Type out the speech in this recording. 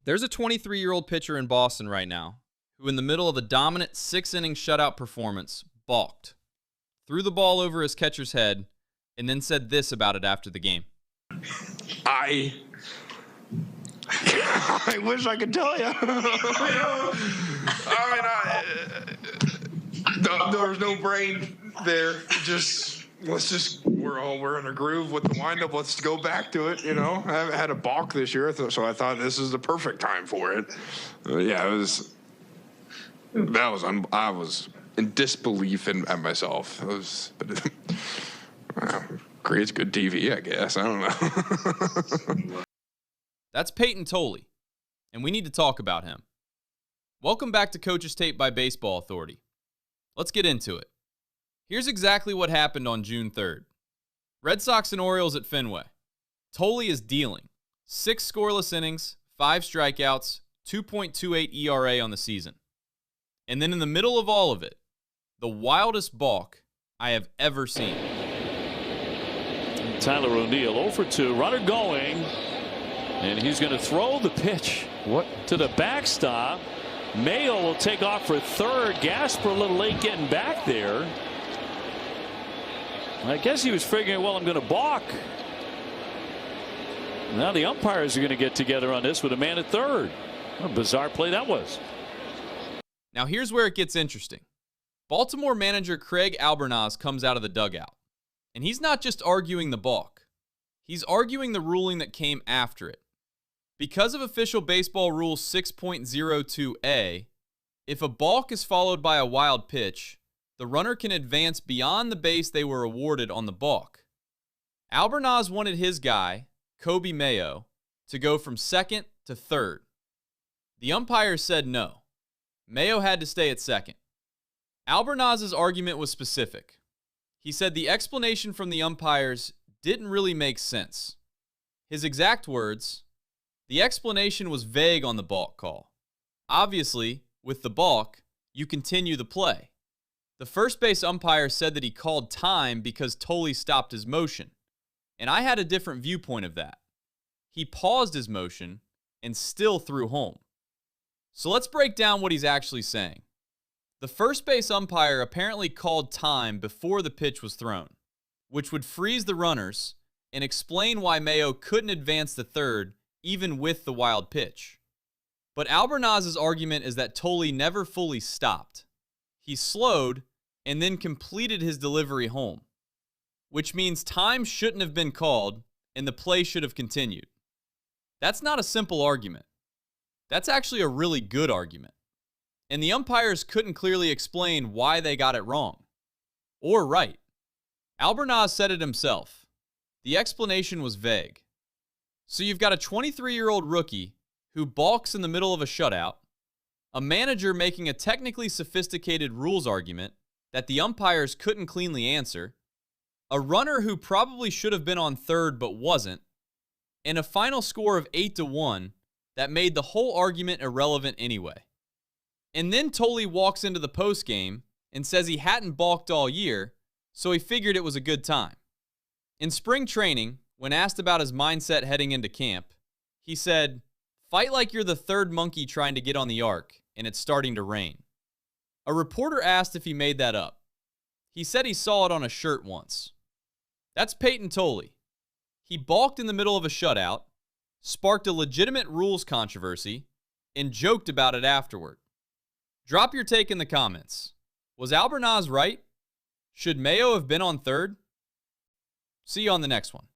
There's a 23-year-old pitcher in Boston right now who, in the middle of a dominant 6-inning shutout performance, balked, threw the ball over his catcher's head, and then said this about it after the game. I wish I could tell you. There was no brain there. We're in a groove with the windup. Let's go back to it. I haven't had a balk this year, so I thought this is the perfect time for it. I was in disbelief at myself. Creates good TV, I guess. I don't know. That's Payton Tolle, and we need to talk about him. Welcome back to Coach's Tape by Baseball Authority. Let's get into it. Here's exactly what happened on June 3rd. Red Sox and Orioles at Fenway. Tolle is dealing. 6 scoreless innings, 5 strikeouts, 2.28 ERA on the season. And then in the middle of all of it, the wildest balk I have ever seen. Tyler O'Neill 0 for 2, runner going, and he's going to throw the pitch to the backstop. Mayo will take off for third. Gasper a little late getting back there. I guess he was figuring, well, I'm going to balk. Now the umpires are going to get together on this with a man at third. What a bizarre play that was. Now here's where it gets interesting. Baltimore manager Craig Albernaz comes out of the dugout. And he's not just arguing the balk. He's arguing the ruling that came after it. Because of official baseball rule 6.02a, if a balk is followed by a wild pitch, the runner can advance beyond the base they were awarded on the balk. Albernaz wanted his guy, Kobe Mayo, to go from second to third. The umpires said no. Mayo had to stay at second. Albernaz's argument was specific. He said the explanation from the umpires didn't really make sense. His exact words, "The explanation was vague on the balk call. Obviously, with the balk, you continue the play. The first base umpire said that he called time because Tolle stopped his motion, and I had a different viewpoint of that. He paused his motion and still threw home." So let's break down what he's actually saying. The first base umpire apparently called time before the pitch was thrown, which would freeze the runners and explain why Mayo couldn't advance to third even with the wild pitch. But Albernaz's argument is that Tolle never fully stopped. He slowed and then completed his delivery home, which means time shouldn't have been called and the play should have continued. That's not a simple argument. That's actually a really good argument. And the umpires couldn't clearly explain why they got it wrong. Or right. Albernaz said it himself. The explanation was vague. So you've got a 23-year-old rookie who balks in the middle of a shutout, a manager making a technically sophisticated rules argument that the umpires couldn't cleanly answer, a runner who probably should have been on third but wasn't, and a final score of 8-1 that made the whole argument irrelevant anyway. And then Tolle walks into the postgame and says he hadn't balked all year, so he figured it was a good time. In spring training, when asked about his mindset heading into camp, he said, "Fight like you're the third monkey trying to get on the ark, and it's starting to rain." A reporter asked if he made that up. He said he saw it on a shirt once. That's Payton Tolle. He balked in the middle of a shutout, sparked a legitimate rules controversy, and joked about it afterward. Drop your take in the comments. Was Albernaz right? Should Mayo have been on third? See you on the next one.